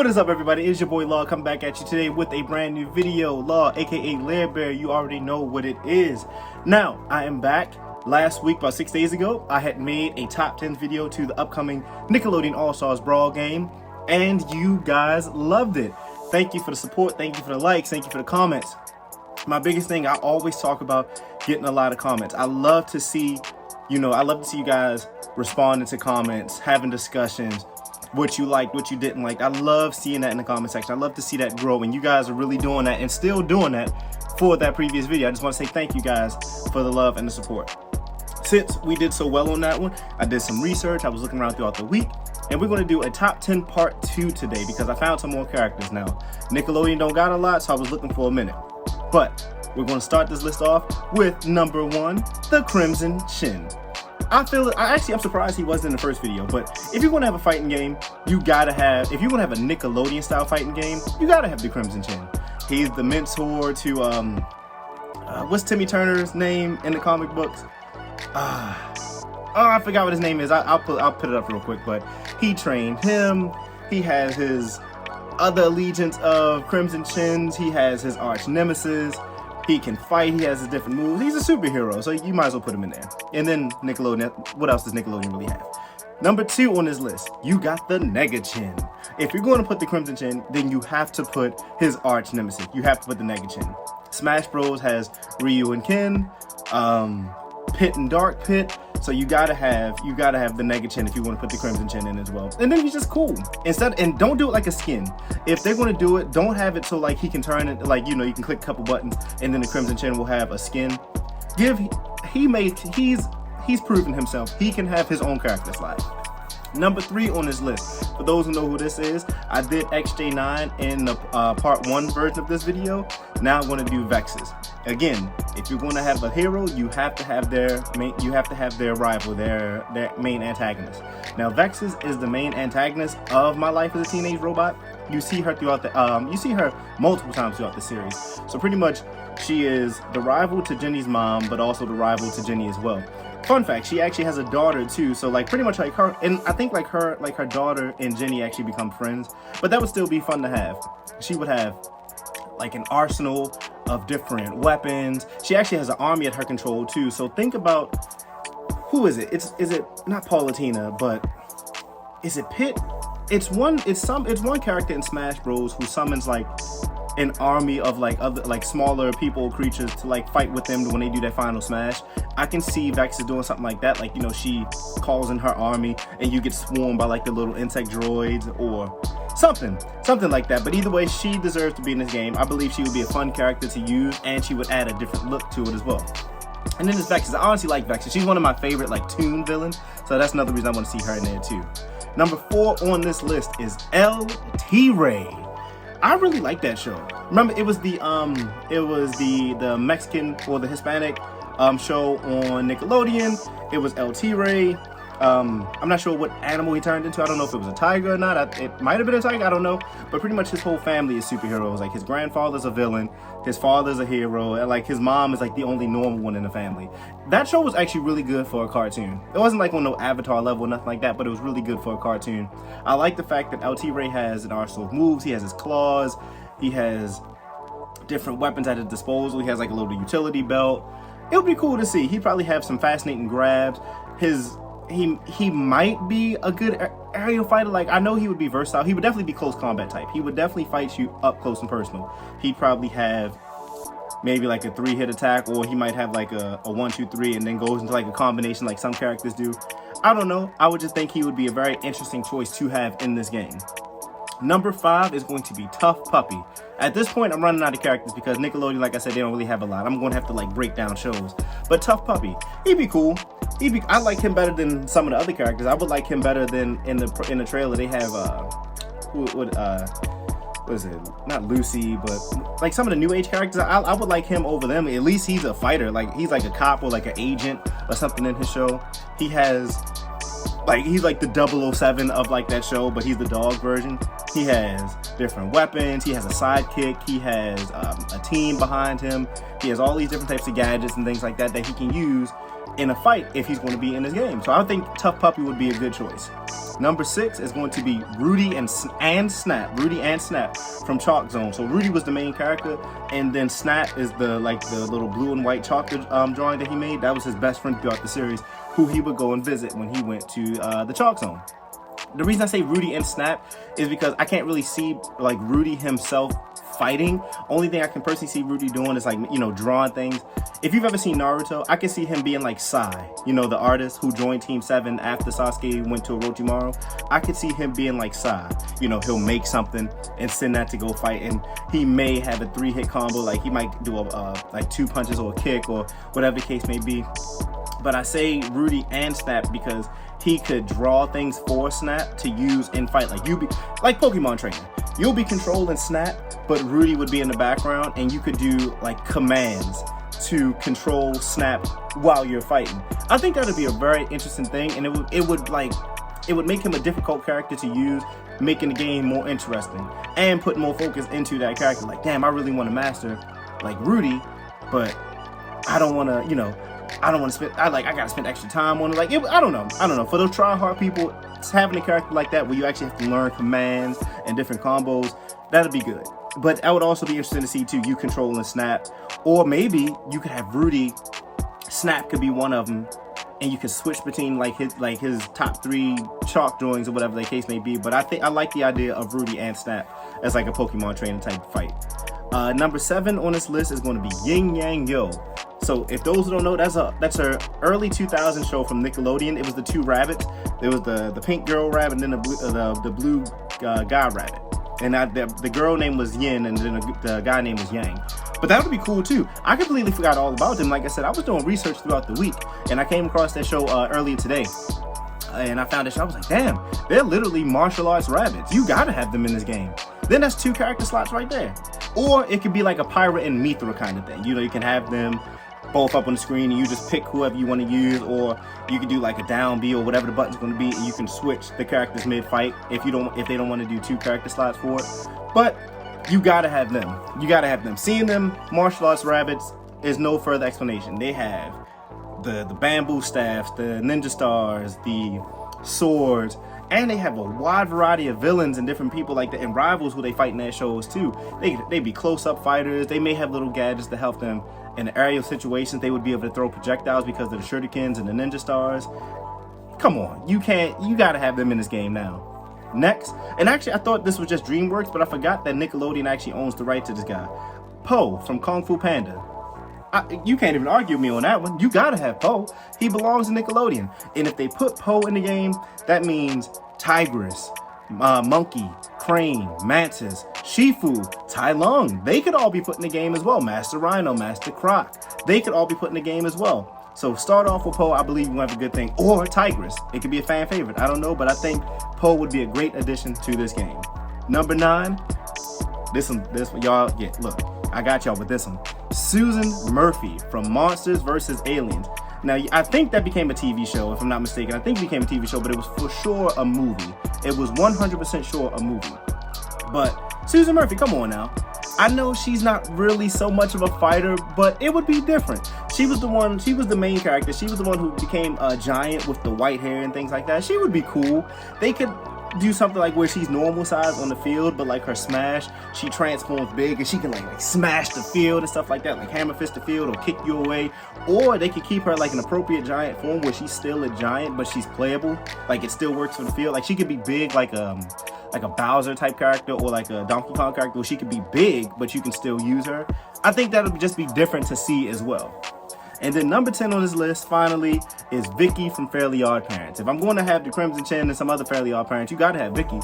What is up, everybody? It's your boy Law coming back at you today with a brand new video. Law, aka Lair Bear, you already know what it is. Now, I am back. Last week, about 6 days ago, I had made a top 10 video to the upcoming Nickelodeon All-Stars Brawl game, and you guys loved it. Thank you for the support, thank you for the likes, thank you for the comments. My biggest thing, I always talk about getting a lot of comments. I love to see, you guys responding to comments, having discussions, what you liked, what you didn't like. I love seeing that in the comment section. I love to see that grow, and you guys are really doing that and still doing that for that previous video. I just want to say thank you guys for the love and the support. Since we did so well on that one, I did some research. I was looking around throughout the week, and we're going to do a top 10 part 2 today because I found some more characters now. Nickelodeon don't got a lot, so I was looking for a minute. But we're going to start this list off with number 1, the Crimson Shin. I'm surprised he wasn't in the first video, but if you're going to have a fighting game, if you're going to have a Nickelodeon style fighting game, you got to have the Crimson Shin. He's the mentor to, what's Timmy Turner's name in the comic books? I forgot what his name is. I'll put it up real quick, but he trained him. He has his other allegiance of Crimson Shins. He has his arch nemesis. He can fight, he has his different moves. He's a superhero, so you might as well put him in there. And then Nickelodeon, what else does Nickelodeon really have? Number 2 on this list, you got the Nega Chin. If you're going to put the Crimson Chin, then you have to put his arch nemesis. You have to put the Nega Chin. Smash Bros has Ryu and Ken, Pit and Dark Pit. So you gotta have the Nega Chin if you want to put the Crimson Chin in as well. And then he's just cool. And don't do it like a skin. If they're gonna do it, don't have it so like he can turn it like, you can click a couple buttons and then the Crimson Chin will have a skin. He's proven himself. He can have his own character slide. Number 3 on this list, for those who know who this is, I did XJ9 in the part 1 version of this video. Now I'm going to do Vex's. Again, if you're going to have a hero, you have to have their rival, their main antagonist. Now Vex's is the main antagonist of My Life as a Teenage Robot. You see her multiple times throughout the series. So pretty much she is the rival to Jenny's mom, but also the rival to Jenny as well. Fun fact, she actually has a daughter too, so like pretty much like her, and I think like her daughter and Jenny actually become friends, but that would still be fun to have. She would have like an arsenal of different weapons. She actually has an army at her control too, so think about, who is it? Is it not Paulatina, but is it Pit? It's one character in Smash Bros who summons like an army of like other smaller people, creatures to like fight with them when they do their final smash. I can see Vex is doing something like that, like she calls in her army and you get swarmed by like the little insect droids or something like that. But either way, she deserves to be in this game. I believe she would be a fun character to use, and she would add a different look to it as well. And then there's Vex's. I honestly like Vex's. She's one of my favorite like Toon villains, so that's another reason I want to see her in there too. Number 4 on this list is LT Ray. I really like that show. Remember, it was the Mexican or the Hispanic show on Nickelodeon. It was LT Ray. I'm not sure what animal he turned into. I don't know if it was a tiger or not. It might have been a tiger. I don't know. But pretty much his whole family is superheroes. Like his grandfather's a villain, his father's a hero, and like his mom is like the only normal one in the family. That show was actually really good for a cartoon. It wasn't like on no Avatar level or nothing like that, but it was really good for a cartoon. I like the fact that LT Ray has an arsenal of moves. He has his claws. He has different weapons at his disposal. He has like a little utility belt. It would be cool to see. He'd probably have some fascinating grabs. He might be a good aerial fighter. Like, I know he would be versatile. He would definitely be close combat type. He would definitely fight you up close and personal. He'd probably have maybe like a 3-hit attack, or he might have like a 1, 2, 3 and then goes into like a combination like some characters do. I don't know. I would just think he would be a very interesting choice to have in this game. Number 5 is going to be Tough Puppy. At this point, I'm running out of characters because Nickelodeon, like I said, they don't really have a lot. I'm going to have to like break down shows. But Tough Puppy, he'd be cool. I like him better than some of the other characters. I would like him better than in the trailer. They have what is it? Not Lucy, but like some of the new age characters. I would like him over them. At least he's a fighter. Like he's like a cop or like an agent or something in his show. He's like the 007 of like that show, but he's the dog version. He has different weapons. He has a sidekick. He has a team behind him. He has all these different types of gadgets and things like that that he can use in a fight if he's going to be in this game. So I think Tough Puppy would be a good choice. Number 6 is going to be Rudy and Snap. Rudy and Snap from Chalk Zone. So Rudy was the main character, and then Snap is the little blue and white chalk drawing that he made. That was his best friend throughout the series, who he would go and visit when he went to the Chalk Zone. The reason I say Rudy and Snap is because I can't really see like Rudy himself fighting. Only thing I can personally see Rudy doing is like, you know, drawing things. If you've ever seen Naruto, I can see him being like Sai, you know, the artist who joined Team 7 after Sasuke went to Orochimaru. I could see him being like Sai. You know, he'll make something and send that to go fight, and he may have a 3-hit combo. Like he might do like 2 punches or a kick or whatever the case may be. But I say Rudy and Snap because he could draw things for Snap to use in fight. Like you be like Pokemon trainer. You'll be controlling Snap, but Rudy would be in the background, and you could do like commands to control Snap while you're fighting. I think that would be a very interesting thing, and it would make him a difficult character to use, making the game more interesting and put more focus into that character. Like, damn, I really want to master like Rudy, but I don't want to, you know, I don't want to spend, I gotta spend extra time on it. Like, I don't know. For those try-hard people, having a character like that where you actually have to learn commands and different combos, that'd be good. But I would also be interested to see too, you controlling Snap, or maybe you could have Rudy, Snap could be one of them, and you can switch between like his top 3 chalk drawings or whatever the case may be. But I like the idea of Rudy and Snap as like a Pokemon trainer type fight. Number 7 on this list is going to be Yin Yang Yo. So if those who don't know, that's a early 2000 show from Nickelodeon. It was the 2 rabbits. There was the pink girl rabbit and then the blue guy rabbit. And the girl name was Yin, and then the guy name was Yang. But that would be cool too. I completely forgot all about them. Like I said, I was doing research throughout the week, and I came across that show earlier today. And I found that show. I was like, damn, they're literally martial arts rabbits. You gotta have them in this game. Then that's 2 character slots right there. Or it could be like a Pirate and Mithra kind of thing. You know, you can have them both up on the screen, and you just pick whoever you want to use, or you can do like a down B or whatever the button's going to be, and you can switch the characters mid-fight if they don't want to do 2 character slots for it. But you gotta have them. You gotta have them. Seeing them martial arts rabbits is no further explanation. They have the bamboo staffs, the ninja stars, the swords, and they have a wide variety of villains and different people like that, and rivals who they fight in their shows too. They be close-up fighters. They may have little gadgets to help them in aerial situations. They would be able to throw projectiles because of the shurikens and the ninja stars. Come on, you gotta have them in this game now. Next, and actually I thought this was just DreamWorks, but I forgot that Nickelodeon actually owns the right to this guy. Po from Kung Fu Panda. You can't even argue with me on that one. You gotta have Po. He belongs to Nickelodeon. And if they put Po in the game, that means Tigress, Monkey, Crane, Mantis, Shifu, Tai Lung. They could all be put in the game as well. Master Rhino, Master Croc. They could all be put in the game as well. So start off with Po. I believe you have a good thing. Or Tigress. It could be a fan favorite. I don't know, but I think Po would be a great addition to this game. Number 9. This one, y'all. Yeah, look. I got y'all with this one. Susan Murphy from Monsters vs. Aliens. Now, I think that became a TV show, if I'm not mistaken. I think it became a TV show, but it was for sure a movie. It was 100% sure a movie. But Susan Murphy, come on now. I know she's not really so much of a fighter, but it would be different. She was the main character. She was the one who became a giant with the white hair and things like that. She would be cool. They could do something like where she's normal size on the field, but like her smash, she transforms big and she can like smash the field and stuff like that, like hammer fist the field or kick you away. Or they could keep her like an appropriate giant form where she's still a giant, but she's playable. Like it still works for the field. Like she could be big like a Bowser type character or like a Donkey Kong character where she could be big, but you can still use her. I think that would just be different to see as well. And then number 10 on this list, finally, is Vicky from Fairly Odd Parents. If I'm going to have the Crimson Chin and some other Fairly Odd Parents, you gotta have Vicky.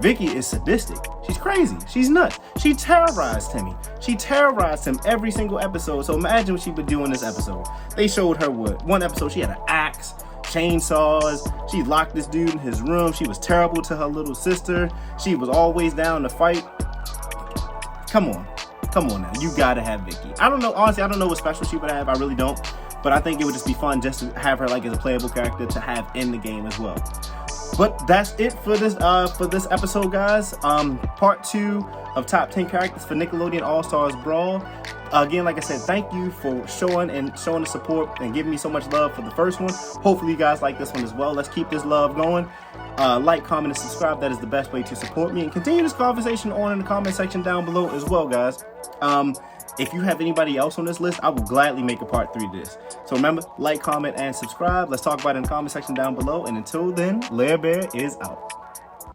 Vicky is sadistic. She's crazy. She's nuts. She terrorized Timmy. She terrorized him every single episode. So imagine what she would do in this episode. They showed her one episode, she had an axe, chainsaws. She locked this dude in his room. She was terrible to her little sister. She was always down to fight. Come on now, you gotta have Vicky. I don't know, honestly, I don't know what special she would have, I really don't, but I think it would just be fun just to have her like as a playable character to have in the game as well. But that's it for this episode, guys. Part 2 of top 10 characters for Nickelodeon All-Stars Brawl. Again, like I said, thank you for showing the support and giving me so much love for the first one. Hopefully you guys like this one as well. Let's keep this love going. Like, comment, and subscribe. That is the best way to support me and continue this conversation on in the comment section down below as well, guys. If you have anybody else on this list, I will gladly make a part 3 of this. So remember, like, comment, and subscribe. Let's talk about it in the comment section down below. And until then, Lair Bear is out.